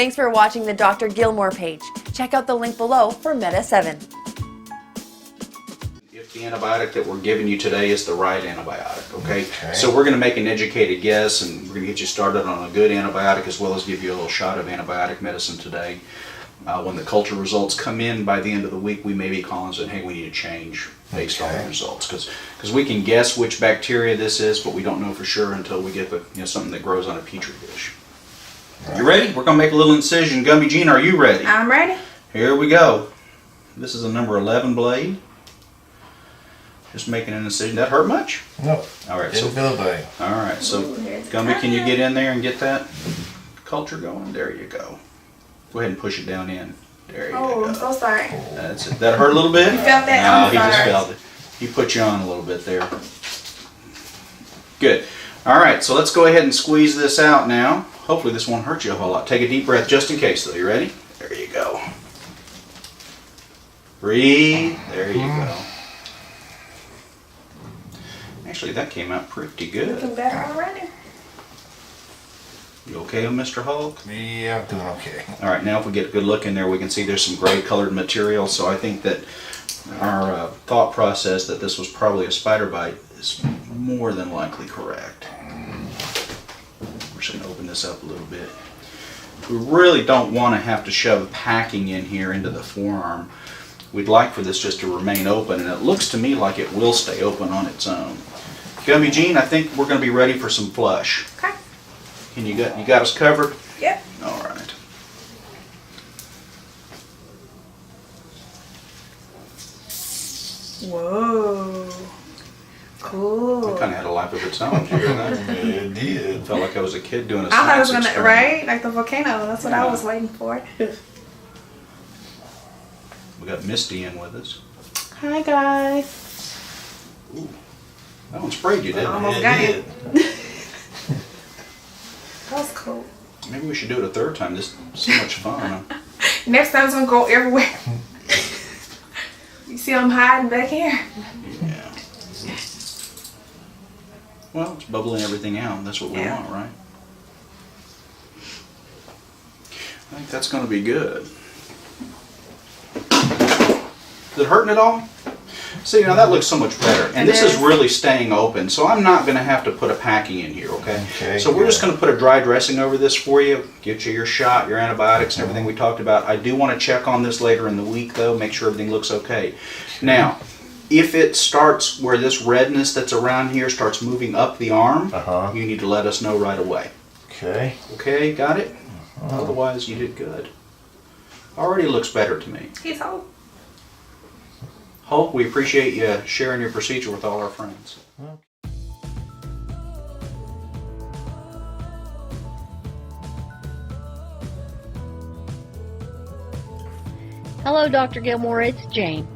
Thanks for watching the Dr. Gilmore page. Check out the link below for Meta 7. If the antibiotic that we're giving you today is the right antibiotic, okay? So we're going to make an educated guess, and we're going to get you started on a good antibiotic as well as give you a little shot of antibiotic medicine today. When the culture results come in by the end of the week, we may be calling and saying, hey, we need to change based on the results, because we can guess which bacteria this is, but we don't know for sure until we get the, something that grows on a petri dish. You ready? We're going to make a little incision. Gummy Jean, are you ready? I'm ready. Here we go. This is a number 11 blade. Just making an incision. That hurt much? No. All right. Didn't feel a thing. All right. So, Gummy, can you get in there and get that culture going? There you go. Go ahead and push it down in. There you go. Oh, I'm so sorry. That's it. That hurt a little bit? You felt that? No, I'm he just sorry. felt it. He put you on a little bit there. Good. All right. So let's go ahead and squeeze this out now. Hopefully this won't hurt you a whole lot. Take a deep breath just in case, though. You ready? There you go. Breathe. There you go. Actually, that came out pretty good. Looking better already. You okay, Mr. Hulk? Yeah, I'm doing okay. All right, now if we get a good look in there, we can see there's some gray colored material. So I think that our thought process that this was probably a spider bite is more than likely correct. We're just going to open this up a little bit. We really don't want to have to shove packing in here into the forearm. We'd like for this just to remain open, and it looks to me like it will stay open on its own. Gummy Jean, I think we're going to be ready for some flush. Okay. You got us covered? Yep. All right. Whoa. Cool. It kind of had a life of its own. Did you hear that? It did. Felt like I was a kid doing a I thought it was science gonna, experiment. right? Like the volcano. That's what I was waiting for. We got Misty in with us. Hi, guys. Ooh, that one sprayed you, didn't it? Almost It got did. it. That was cool. Maybe we should do it a third time. This is so much fun. Next time it's gonna go everywhere. You see I'm hiding back here. Yeah. Well, it's bubbling everything out. That's what we Yeah. want, right? I think that's going to be good. Is it hurting at all? See, now that looks so much better. And this is really staying open, so I'm not going to have to put a packing in here, okay? Okay, So we're just good. going to put a dry dressing over this for you, get you your shot, your antibiotics, and everything we talked about. I do want to check on this later in the week, though, make sure everything looks okay. Now, if it starts where this redness that's around here starts moving up the arm, you need to let us know right away. Okay. Okay, got it? Otherwise, you did good. Already looks better to me. He's home. Hulk, we appreciate you sharing your procedure with all our friends. Hello, Dr. Gilmore. It's Jane.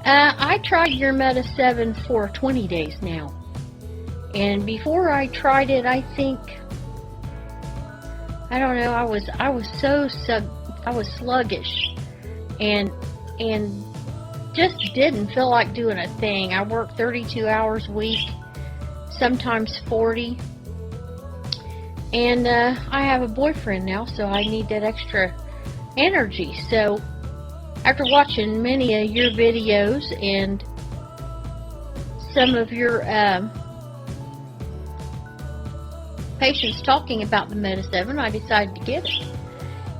I tried your Meta 7 for 20 days now. And before I tried it, I think, I don't know, I was sluggish and just didn't feel like doing a thing. I work 32 hours a week, sometimes 40. And I have a boyfriend now, so I need that extra energy. So after watching many of your videos and some of your patients talking about the Meta 7, I decided to get it.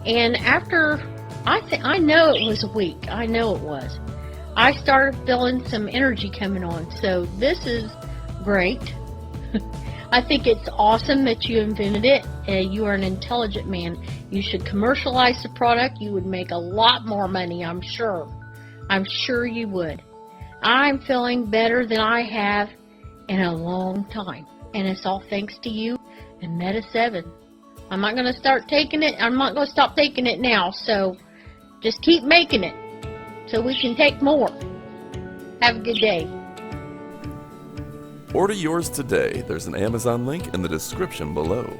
And after, I know it was a week. I know it was. I started feeling some energy coming on. So this is great. I think it's awesome that you invented it. You are an intelligent man. You should commercialize the product. You would make a lot more money, I'm sure. I'm sure you would. I'm feeling better than I have in a long time. And it's all thanks to you and Meta 7. I'm not going to start taking it. I'm not going to stop taking it now. So just keep making it so we can take more. Have a good day. Order yours today. There's an Amazon link in the description below.